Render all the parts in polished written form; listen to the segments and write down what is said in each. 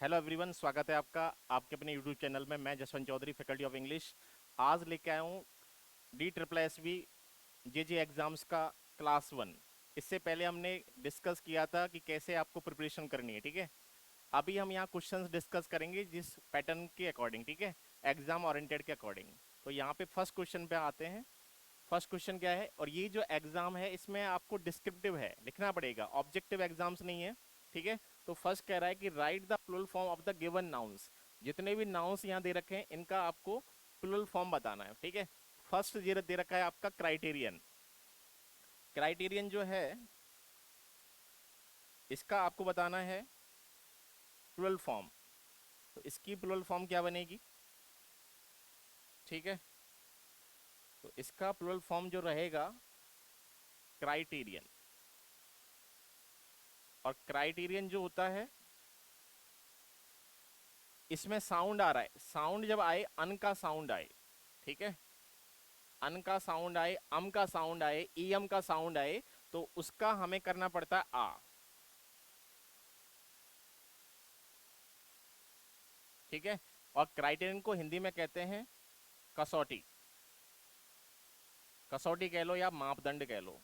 Hello everyone, स्वागत है आपका आपके अपने यूट्यूब चैनल में। मैं Jaswant Chaudhary, faculty of English. आज लेके आया हूँ D triple S B J J exams का क्लास 1। इससे पहले हमने डिस्कस किया था कि कैसे आपको प्रिपरेशन करनी है, ठीक है। अभी हम यहाँ क्वेश्चंस डिस्कस करेंगे जिस पैटर्न के अकॉर्डिंग, ठीक है, एग्जाम ओरिएंटेड के अकॉर्डिंग। तो यहाँ पे फर्स्ट क्वेश्चन पे आते हैं। फर्स्ट क्वेश्चन क्या है, और ये जो एग्जाम है इसमें आपको डिस्क्रिप्टिव है, लिखना पड़ेगा, ऑब्जेक्टिव एग्जाम्स नहीं है, ठीक है। तो फर्स्ट कह रहा है कि write the plural form of the given nouns. जितने भी नाउन्स यहाँ दे रखे हैं इनका आपको प्लूरल फॉर्म बताना है, ठीक है। फर्स्ट ये दे रखा है आपका क्राइटेरियन। क्राइटेरियन जो है इसका आपको बताना है प्लूरल फॉर्म। तो इसकी प्लूरल फॉर्म क्या बनेगी, ठीक है। तो इसका प्लूरल फॉर्म जो रहेगा क्राइटेरियन। और क्राइटेरियन जो होता है इसमें साउंड आ रहा है, साउंड जब आए, अन का साउंड आए, ठीक है, अन का साउंड आए, अम का साउंड आए, ईएम का साउंड आए, तो उसका हमें करना पड़ता है आ, ठीक है। और क्राइटेरियन को हिंदी में कहते हैं कसौटी। कसौटी कह लो या मापदंड कह लो।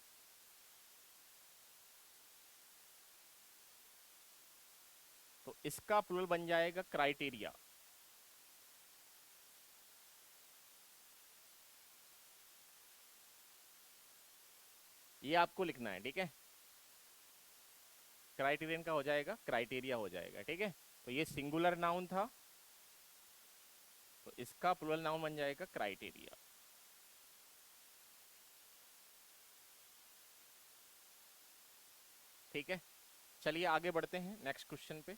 तो इसका प्लूरल बन जाएगा क्राइटेरिया। ये आपको लिखना है, ठीक है। क्राइटेरियन का हो जाएगा क्राइटेरिया हो जाएगा, ठीक है। तो ये सिंगुलर नाउन था, तो इसका प्लूरल नाउन बन जाएगा क्राइटेरिया, ठीक है। चलिए आगे बढ़ते हैं नेक्स्ट क्वेश्चन पे।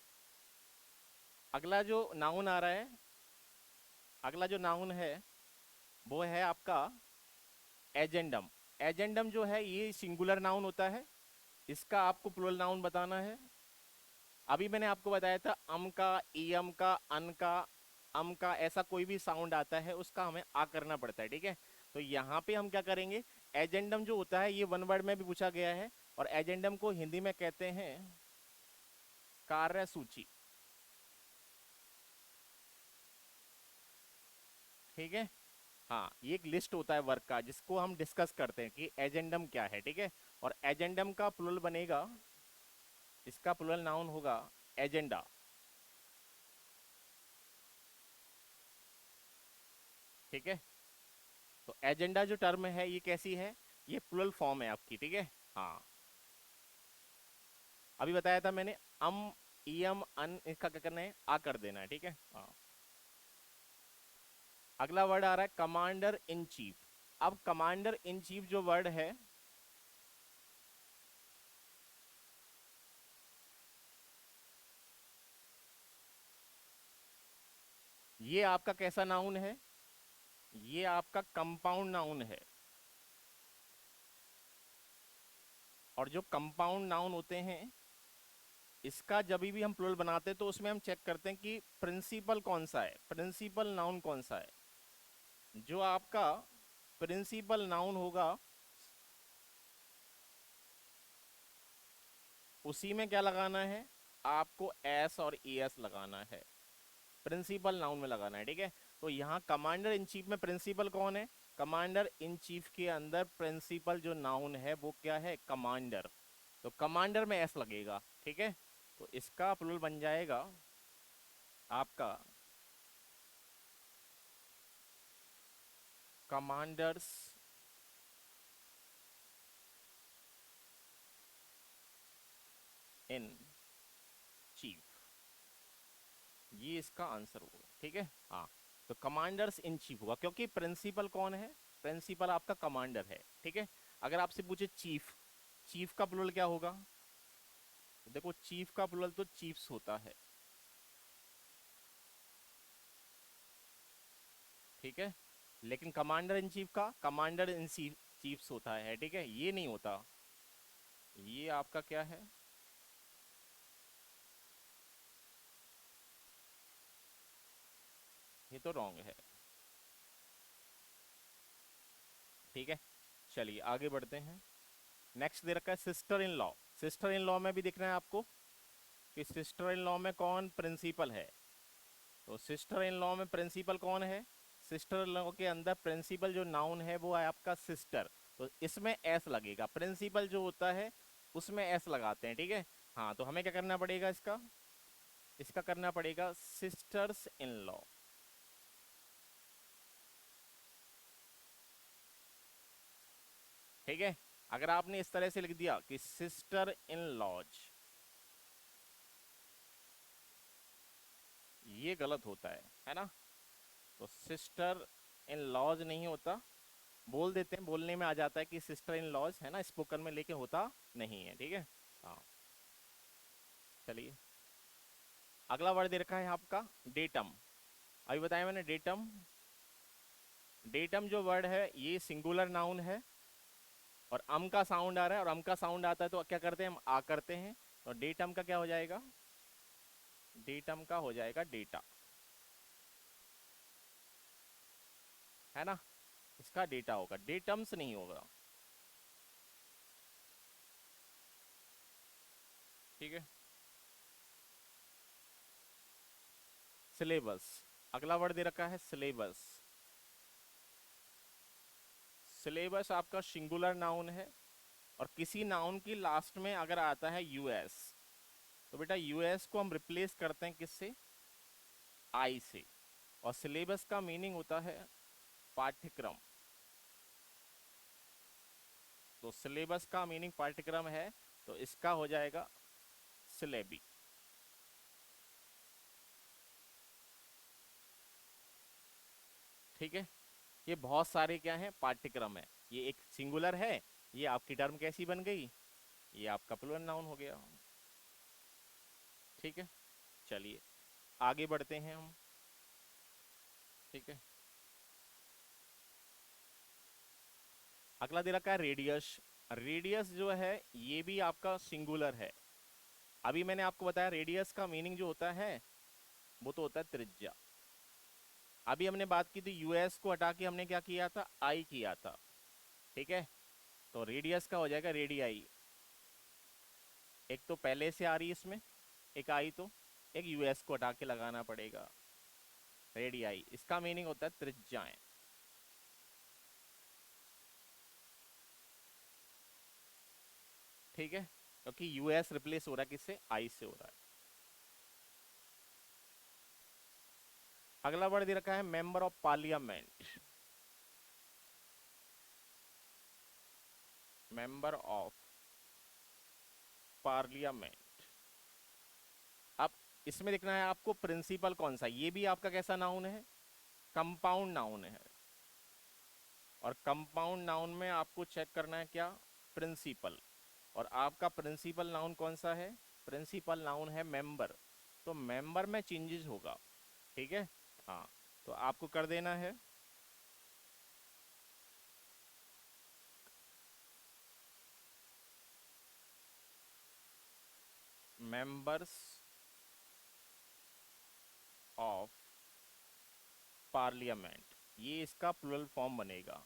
अगला जो नाउन आ रहा है, अगला जो नाउन है वो है आपका एजेंडम। एजेंडम जो है ये सिंगुलर नाउन होता है, इसका आपको प्लूरल नाउन बताना है। अभी मैंने आपको बताया था अम का, ईयम का, अन का, अम का, ऐसा कोई भी साउंड आता है उसका हमें आ करना पड़ता है, ठीक है। तो यहाँ पे हम क्या करेंगे, एजेंडम जो होता है ये वन वर्ड में भी पूछा गया है, और एजेंडम को हिंदी में कहते हैं कार्यसूची, ठीक है। हाँ, ये एक लिस्ट होता है वर्क का जिसको हम डिस्कस करते हैं कि एजेंडम क्या है, ठीक है। और एजेंडम का प्लूरल बनेगा, इसका प्लूरल नाउन होगा एजेंडा, ठीक है। तो एजेंडा जो टर्म है ये कैसी है, ये प्लूरल फॉर्म है आपकी, ठीक है। हाँ, अभी बताया था मैंने, अम, ईयम, अन, इसका क्या करना है, आ कर देना है, ठीक है। हाँ, अगला वर्ड आ रहा है कमांडर इन चीफ। अब कमांडर इन चीफ जो वर्ड है ये आपका कैसा नाउन है, ये आपका कंपाउंड नाउन है। और जो कंपाउंड नाउन होते हैं इसका जब भी हम प्लूरल बनाते हैं तो उसमें हम चेक करते हैं कि प्रिंसिपल कौन सा है, प्रिंसिपल नाउन कौन सा है। जो आपका प्रिंसिपल नाउन होगा उसी में क्या लगाना है, आपको एस और ई एस लगाना है, प्रिंसिपल नाउन में लगाना है, ठीक है। तो यहाँ कमांडर इन चीफ में प्रिंसिपल कौन है, कमांडर इन चीफ के अंदर प्रिंसिपल जो नाउन है वो क्या है, कमांडर। तो कमांडर में एस लगेगा, ठीक है। तो इसका प्लूरल बन जाएगा आपका कमांडर्स इन चीफ। ये इसका आंसर होगा, ठीक है। हाँ, तो कमांडर्स इन चीफ होगा क्योंकि प्रिंसिपल कौन है, प्रिंसिपल आपका कमांडर है, ठीक है। अगर आपसे पूछे चीफ, चीफ का प्लूरल क्या होगा, तो देखो चीफ का प्लूरल तो चीफ्स होता है, ठीक है। लेकिन कमांडर इन चीफ का कमांडर इन चीफ्स होता है, ठीक है, ये नहीं होता। ये आपका क्या है, ये तो रॉन्ग है, ठीक है। चलिए आगे बढ़ते हैं। नेक्स्ट दे रखा है sister in law. Sister in law में भी देखना है आपको कि सिस्टर इन लॉ में कौन प्रिंसिपल है। तो सिस्टर इन लॉ में प्रिंसिपल कौन है, सिस्टर इन लॉ के अंदर प्रिंसिपल जो नाउन है वो है आपका सिस्टर। तो इसमें एस लगेगा, प्रिंसिपल जो होता है उसमें एस लगाते हैं, ठीक है। हाँ, तो हमें क्या करना पड़ेगा, इसका इसका करना पड़ेगा सिस्टर्स इन लॉ। ठीक है, अगर आपने इस तरह से लिख दिया कि सिस्टर इन लॉज, ये गलत होता है ना। तो सिस्टर इन लॉज नहीं होता, बोल देते हैं, बोलने में आ जाता है कि सिस्टर इन लॉज है ना स्पोकन में, लेकिन होता नहीं है, ठीक है। हाँ, चलिए अगला वर्ड दे रखा है आपका डेटम। अभी बताया मैंने डेटम। डेटम जो वर्ड है ये सिंगुलर नाउन है, और अम का साउंड आ रहा है, और अम का साउंड आता है तो क्या करते हैं हम, आ करते हैं। तो डेटम का क्या हो जाएगा, डेटम का हो जाएगा डेटा, है ना। इसका डेटा होगा, डेटम्स नहीं होगा, ठीक है। सिलेबस, अगला वर्ड दे रखा है सिलेबस। सिलेबस आपका सिंगुलर नाउन है, और किसी नाउन की लास्ट में अगर आता है यूएस, तो बेटा यूएस को हम रिप्लेस करते हैं किससे, आई से। और सिलेबस का मीनिंग होता है पाठ्यक्रम। तो सिलेबस का मीनिंग पाठ्यक्रम है, तो इसका हो जाएगा सिलेबी। ठीक है, ये बहुत सारे क्या हैं, पाठ्यक्रम है। ये एक सिंगुलर है, ये आपकी टर्म कैसी बन गई, ये आपका प्लूरल नाउन हो गया। ठीक है, चलिए आगे बढ़ते हैं हम। ठीक है, अगला दे रखा है रेडियस। रेडियस जो है ये भी आपका सिंगुलर है। अभी मैंने आपको बताया रेडियस का मीनिंग जो होता है वो तो होता है त्रिज्या। अभी हमने बात की थी यूएस को हटा के हमने क्या किया था, आई किया था, ठीक है। तो रेडियस का हो जाएगा रेडियाई। एक तो पहले से आ रही है इसमें, एक आई, तो एक यूएस को हटा के लगाना पड़ेगा, रेडियाई। इसका मीनिंग होता है त्रिज्याएं, ठीक है, क्योंकि यूएस रिप्लेस हो रहा है किससे, आई से हो रहा है। अगला वर्ड दे रखा है member of parliament. Member of parliament. अब इसमें देखना है आपको प्रिंसिपल कौन सा, ये भी आपका कैसा नाउन है, कंपाउंड नाउन है। और कंपाउंड नाउन में आपको चेक करना है क्या, प्रिंसिपल। और आपका प्रिंसिपल नाउन कौन सा है, प्रिंसिपल नाउन है मेंबर। तो मेंबर में चेंजेस होगा, ठीक है। हाँ, तो आपको कर देना है मेंबर्स ऑफ पार्लियामेंट, ये इसका प्लूरल फॉर्म बनेगा,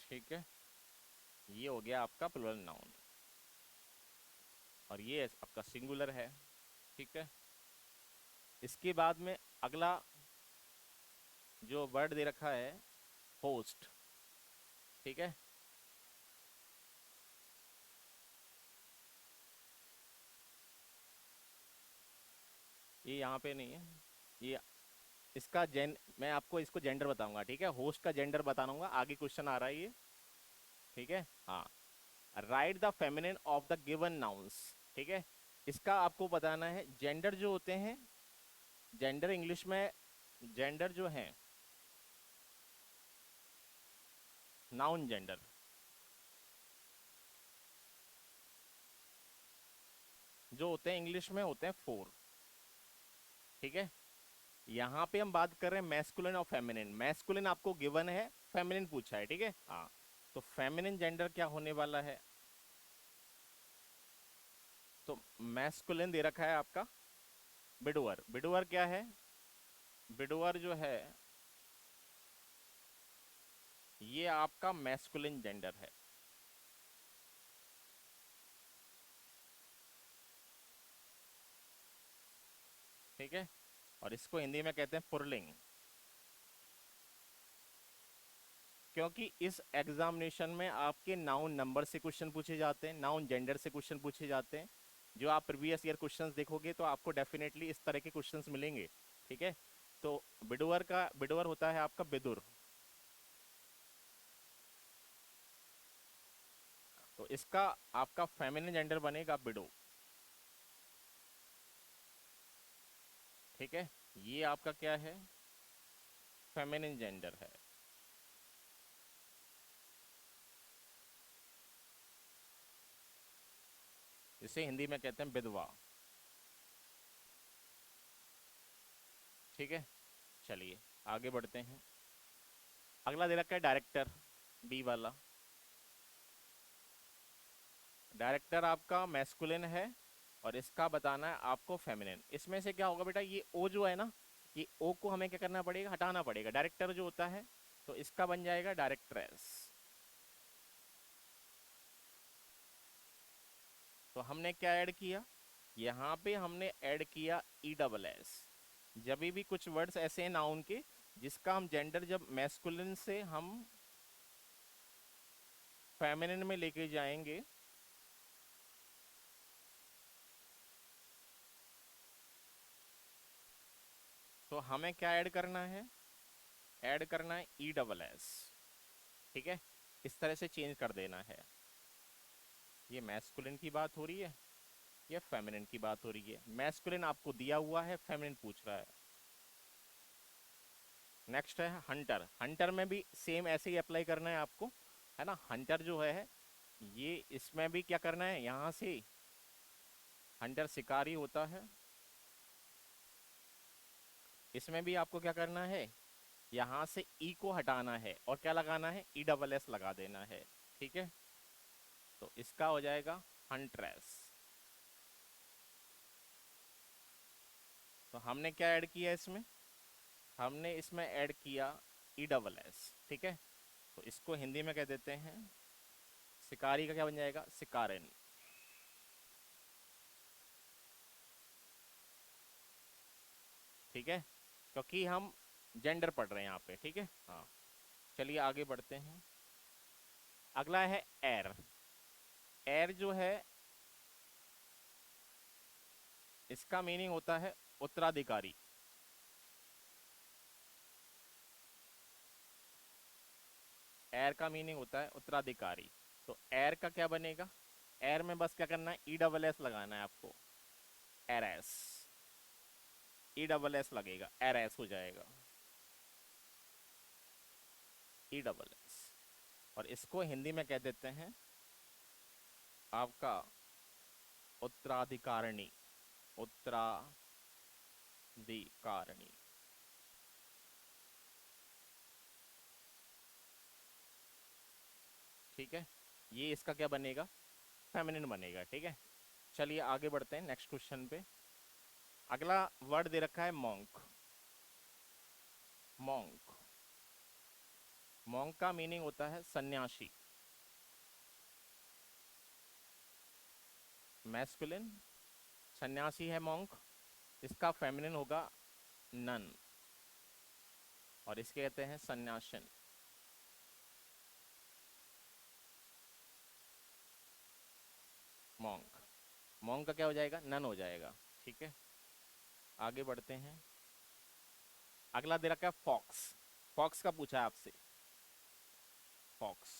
ठीक है। ये हो गया आपका प्लूरल नाउन, और ये आपका सिंगुलर है, ठीक है। इसके बाद में अगला जो वर्ड दे रखा है होस्ट, ठीक है। ये यहाँ पे नहीं है, ये इसका मैं आपको इसको जेंडर बताऊंगा, ठीक है। होस्ट का जेंडर बताऊंगा, आगे क्वेश्चन आ रहा है ये, ठीक है। हाँ, right the feminine of the given nouns, ठीक है। इसका आपको बताना है जेंडर जो होते हैं, जेंडर इंग्लिश में जेंडर जो है, नाउन जेंडर जो होते हैं इंग्लिश में होते हैं फोर, ठीक है। यहाँ पे हम बात कर रहे हैं मैस्कुलिन और फेमिनिन। मैस्कुलिन आपको गिवन है, फेमिनिन पूछा है, ठीक है। हाँ, तो फेमिनिन जेंडर क्या होने वाला है, तो मैस्कुलिन दे रखा है आपका विडोअर। विडोअर क्या है, विडोअर जो है ये आपका मैस्कुलिन जेंडर है, ठीक है, और इसको हिंदी में कहते हैं पुरलिंग। क्योंकि इस एग्जामिनेशन में आपके नाउन नंबर से क्वेश्चन पूछे जाते हैं, नाउन जेंडर से क्वेश्चन पूछे जाते हैं। जो आप प्रीवियस ईयर क्वेश्चंस देखोगे तो आपको डेफिनेटली इस तरह के क्वेश्चंस मिलेंगे। ठीक है, तो बिडुअर होता है आपका बिदुर। तो इसका आपका फेमिनिन जेंडर बनेगा बिडो। ठीक है, ये आपका क्या है, फेमिनिन जेंडर है। इसे हिंदी में कहते हैं विधवा। ठीक है, चलिए आगे बढ़ते हैं। अगला दे रखा है डायरेक्टर, बी वाला। डायरेक्टर आपका मैस्कुलिन है और इसका बताना है आपको फेमिनिन। इसमें से क्या होगा बेटा, ये ओ जो है ना, ये ओ को हमें क्या करना पड़ेगा, हटाना पड़ेगा। डायरेक्टर जो होता है तो इसका बन जाएगा डायरेक्ट्रेस। तो हमने क्या ऐड किया, यहाँ पे हमने ऐड किया ई डबल एस। जब भी कुछ वर्ड्स ऐसे हैं नाउन के जिसका हम जेंडर जब मैस्कुलिन से हम फेमिनिन में लेके जाएंगे, तो हमें क्या ऐड करना है, ऐड करना है ई डबल एस। ठीक है, इस तरह से चेंज कर देना है। ये मैस्कुलिन की बात हो रही है, ये फेमिनिन की बात हो रही है। मैस्कुलिन आपको दिया हुआ है, फेमिनिन पूछ रहा है। नेक्स्ट है हंटर। हंटर में भी सेम ऐसे ही अप्लाई करना है आपको, है ना। हंटर जो है ये, इसमें भी क्या करना है, यहां से हंटर शिकारी होता है। इसमें भी आपको क्या करना है, यहां से ई को हटाना है और क्या लगाना है, ई डबल एस लगा देना है। ठीक है, तो इसका हो जाएगा हंट्रेस। तो हमने क्या ऐड किया इसमें, हमने इसमें ऐड किया ई डबल एस। ठीक है, तो इसको हिंदी में कह देते हैं शिकारी, का क्या बन जाएगा, शिकारिन। ठीक है, क्योंकि हम जेंडर पढ़ रहे हैं यहाँ पे। ठीक है, हाँ, चलिए आगे बढ़ते हैं। अगला है एर। एर जो है इसका मीनिंग होता है उत्तराधिकारी। एर का मीनिंग होता है उत्तराधिकारी। तो एर का क्या बनेगा, एर में बस क्या करना है, ई डबल एस लगाना है आपको, एर एस। ई डबल एस लगेगा, एर एस हो जाएगा, ई डबल एस। और इसको हिंदी में कह देते हैं आपका उत्तराधिकारिणी। उत्तराधिकारिणी। ठीक है, ये इसका क्या बनेगा, फेमिनिन बनेगा। ठीक है, चलिए आगे बढ़ते हैं नेक्स्ट क्वेश्चन पे। अगला वर्ड दे रखा है मॉन्क। मॉन्क, मॉन्क का मीनिंग होता है सन्यासी। मैस्कुलिन, सन्यासी है मॉन्क। इसका फेमिनिन होगा नन, और इसके कहते हैं सन्यासिन। मॉन्क, मॉन्क का क्या हो जाएगा, नन हो जाएगा। ठीक है, आगे बढ़ते हैं। अगला दे रखा है फॉक्स। फॉक्स का पूछा है आपसे, फॉक्स।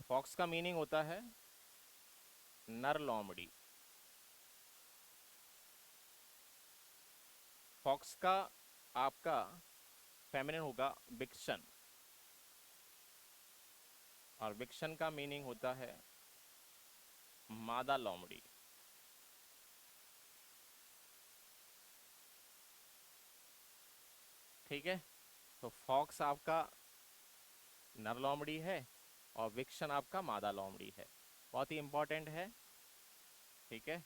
फॉक्स का मीनिंग होता है नर लोमड़ी। फॉक्स का आपका फेमिनिन होगा विक्शन, और विक्शन का मीनिंग होता है मादा लोमड़ी। ठीक है, तो फॉक्स आपका नर लोमड़ी है और विक्शन आपका मादा लोमड़ी है। बहुत ही इंपॉर्टेंट है। ठीक है,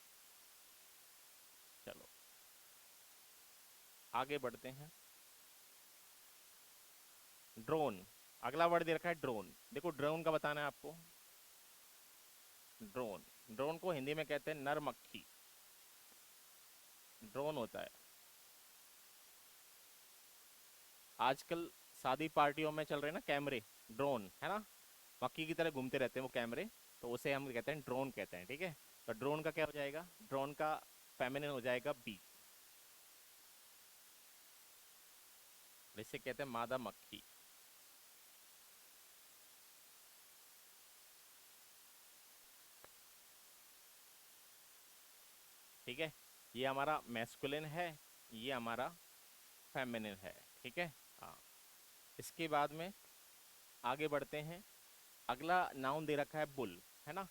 चलो आगे बढ़ते हैं। ड्रोन, अगला वर्ड दे रखा है ड्रोन। देखो ड्रोन का बताना है आपको। ड्रोन, ड्रोन को हिंदी में कहते हैं नर मक्खी। ड्रोन होता है। आजकल शादी पार्टियों में चल रहे हैं ना कैमरे, ड्रोन है ना, मक्खी की तरह घूमते रहते हैं वो कैमरे, तो उसे हम कहते हैं ड्रोन कहते हैं, ठीक है। तो ड्रोन का क्या हो जाएगा, ड्रोन का फेमिनिन हो जाएगा बी, और इसे कहते हैं मादा मक्खी। ठीक है, ये हमारा मैस्कुलिन है, ये हमारा फेमिनिन है, ठीक है। हाँ, इसके बाद में आगे बढ़ते हैं। अगला नाउन दे रखा है बुल, है ना,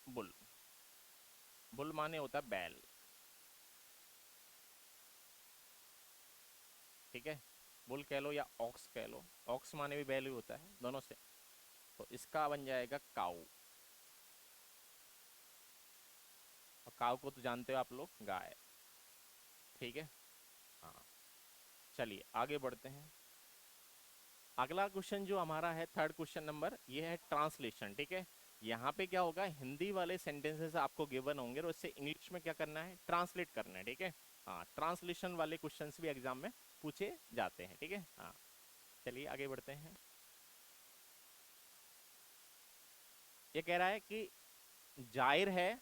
बुल, बुल माने होता है बैल, ठीक है। बुल कह लो या ऑक्स कह लो, ऑक्स माने भी बैल ही होता है, दोनों से। तो इसका बन जाएगा काऊ, और काऊ को तो जानते हो आप लोग, गाय, ठीक है। हाँ, चलिए आगे बढ़ते हैं। अगला क्वेश्चन जो हमारा है, थर्ड क्वेश्चन नंबर, ये है ट्रांसलेशन, ठीक है। यहाँ पे क्या होगा, हिंदी वाले सेंटेंसेस आपको गिवन होंगे और उससे इंग्लिश में क्या करना है, ट्रांसलेट करना है, ठीक है। हाँ, ट्रांसलेशन वाले क्वेश्चंस भी एग्जाम में पूछे जाते हैं, ठीक है। हाँ, चलिए आगे बढ़ते हैं। ये कह रहा है कि जाहिर है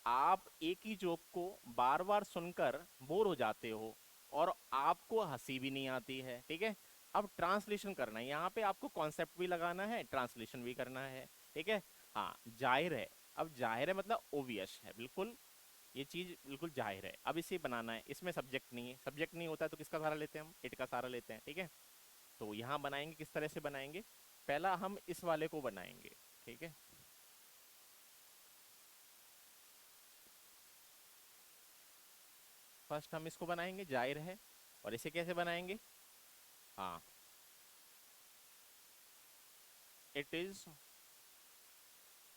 आप एक ही जोक को बार बार सुनकर बोर हो जाते हो और आपको हंसी भी नहीं आती है, ठीक है। अब ट्रांसलेशन करना है, यहाँ पे आपको कॉन्सेप्ट भी लगाना है, ट्रांसलेशन भी करना है, ठीक है। हाँ, जाहिर है, अब जाहिर है मतलब ओवियस है, बिल्कुल ये चीज बिल्कुल जाहिर है। अब इसे बनाना है, इसमें सब्जेक्ट नहीं है, सब्जेक्ट नहीं होता है तो किसका सहारा लेते हैं हम, इट का सहारा लेते हैं, ठीक है। तो यहाँ बनाएंगे, किस तरह से बनाएंगे, पहला हम इस वाले को बनाएंगे, ठीक है। फर्स्ट हम इसको बनाएंगे, जाहिर है, और इसे कैसे बनाएंगे, हाँ, इट इज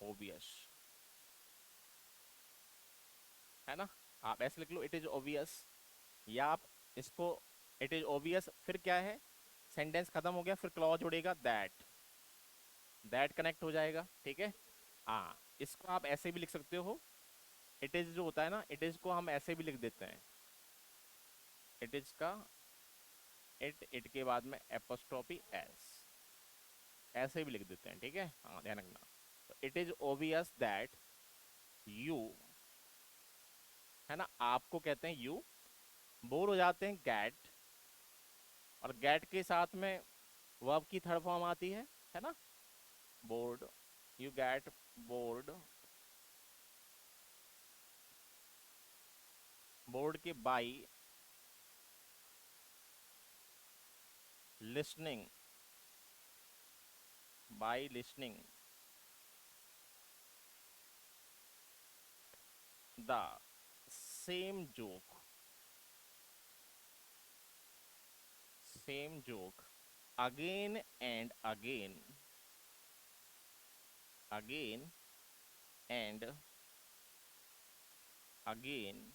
ओबियस, है ना। आप ऐसे लिख लो, इट इज ओबियस, या आप इसको, इट इज ओबियस, फिर क्या है, सेंटेंस खत्म हो गया, फिर क्लॉज उड़ेगा, दैट कनेक्ट हो जाएगा, ठीक है। हाँ, इसको आप ऐसे भी लिख सकते हो, इट इज जो होता है ना, इट इज को हम ऐसे भी लिख देते हैं, इट इज का इट के बाद में एपोस्ट्रोफी एस, ऐसे भी लिख देते हैं, ठीक है। हाँ, ध्यान रखना। तो it is obvious that you, है ना, आपको कहते हैं यू, बोर हो जाते हैं गेट, और गेट के साथ में वर्ब की थर्ड फॉर्म आती है ना, bored, you get bored, bored के by listening, by listening the same joke, same joke again and again, again and again,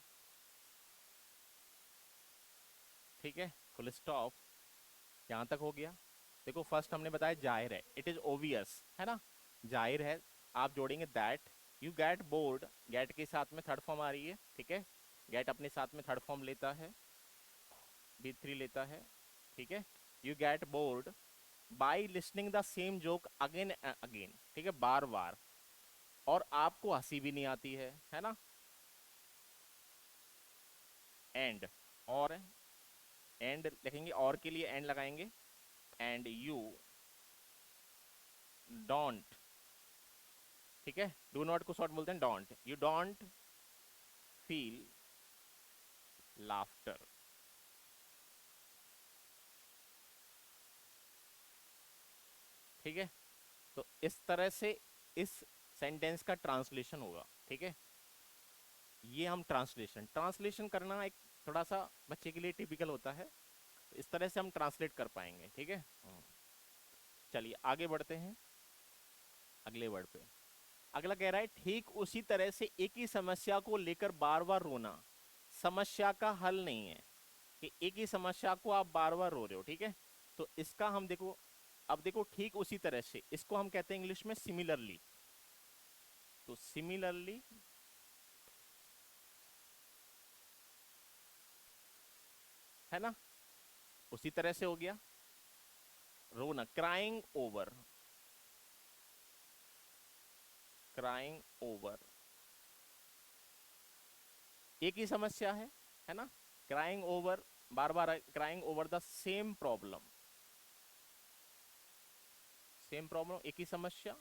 ठीक है, फुल स्टॉप, यहां तक हो गया। देखो फर्स्ट हमने बताया जाहिर है, इट इज ओबियस, है ना, जाहिर है, आप जोड़ेंगे that you get board, get के साथ में थर्ड फॉर्म आ रही है, ठीक है, गेट अपने साथ में थर्ड फॉर्म लेता है, B3 लेता है, ठीक है। You get board by listening the same joke again again, ठीक है, बार बार, और आपको हंसी भी नहीं आती है ना। एंड, और एंड लिखेंगे, और के लिए एंड लगाएंगे, एंड यू डोंट, ठीक है, डू नॉट को शॉर्ट बोलते हैं don't, you don't feel laughter, ठीक है। तो इस तरह से इस सेंटेंस का ट्रांसलेशन होगा, ठीक है। ये हम ट्रांसलेशन ट्रांसलेशन करना एक थोड़ा सा बच्चे के लिए टिपिकल होता है, तो इस तरह से हम ट्रांसलेट कर पाएंगे, ठीक है। चलिए आगे बढ़ते हैं अगले वर्ड पे। अगला कह रहा है ठीक उसी तरह से एक ही समस्या को लेकर बार बार रोना समस्या का हल नहीं है, कि एक ही समस्या को आप बार बार रो रहे हो, ठीक है। तो इसका हम देखो, अब देखो ठीक उसी तरह से, इसको हम कहते हैं इंग्लिश में सिमिलरली, तो सिमिलरली, है ना। उसी तरह से हो गया रोना, क्राइंग ओवर, क्राइंग ओवर, एक ही समस्या है ना। क्राइंग ओवर, बार बार crying over the same problem, same problem, एक ही समस्या,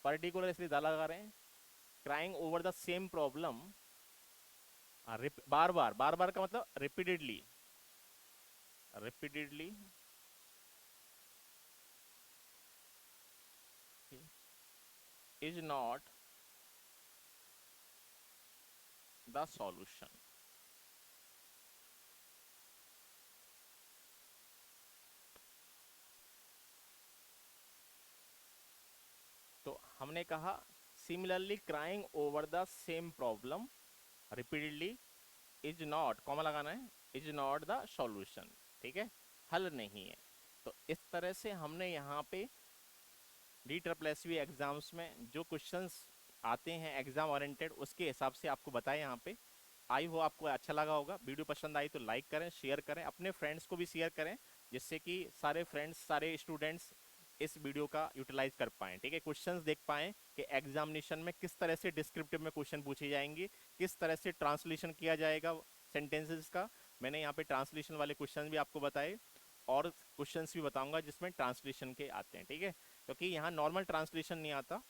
पर्टिकुलर इसलिए दा लगा रहे हैं। Crying over the same problem, बार बार, बार बार का मतलब repeatedly, repeatedly is not the solution. तो हमने कहा similarly crying over the same problem repeatedly is not, comma लगाना है, इज नॉट द सॉल्यूशन, ठीक है, हल नहीं है। तो इस तरह से हमने यहाँ पे D triple S V exams में जो क्वेश्चंस आते हैं एग्जाम ओरिएंटेड, उसके हिसाब से आपको बताएं यहाँ पे। आई हो आपको अच्छा लगा होगा, वीडियो पसंद आई तो लाइक करें, शेयर करें, अपने फ्रेंड्स को भी शेयर करें, जिससे कि सारे फ्रेंड्स, सारे स्टूडेंट्स इस वीडियो का यूटिलाइज कर पाएं, ठीक है, क्वेश्चंस देख पाएं कि एग्जामिनेशन में किस तरह से डिस्क्रिप्टिव में क्वेश्चन पूछे जाएंगे, किस तरह से ट्रांसलेशन किया जाएगा सेंटेंसेस का। मैंने यहाँ पे ट्रांसलेशन वाले क्वेश्चन भी आपको बताए, और क्वेश्चंस भी बताऊंगा जिसमें ट्रांसलेशन के आते हैं, ठीक है, क्योंकि यहाँ नॉर्मल ट्रांसलेशन नहीं आता,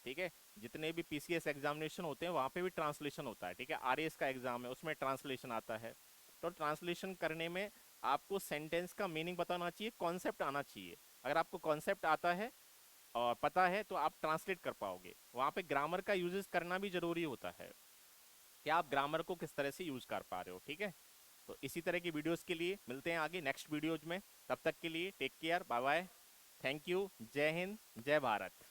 ठीक है। जितने भी पीसीएस एग्जामिनेशन होते हैं वहाँ पे भी ट्रांसलेशन होता है, ठीक है, आरएएस का एग्जाम है उसमें ट्रांसलेशन आता है। तो ट्रांसलेशन करने में आपको सेंटेंस का मीनिंग पता होना चाहिए, कॉन्सेप्ट आना चाहिए। अगर आपको कॉन्सेप्ट आता है और पता है तो आप ट्रांसलेट कर पाओगे। वहाँ पे ग्रामर का यूजेस करना भी जरूरी होता है कि आप ग्रामर को किस तरह से यूज कर पा रहे हो, ठीक है। तो इसी तरह की वीडियोस के लिए मिलते हैं आगे नेक्स्ट वीडियोज में, तब तक के लिए take care, bye bye, thank you, जय हिंद, जय भारत।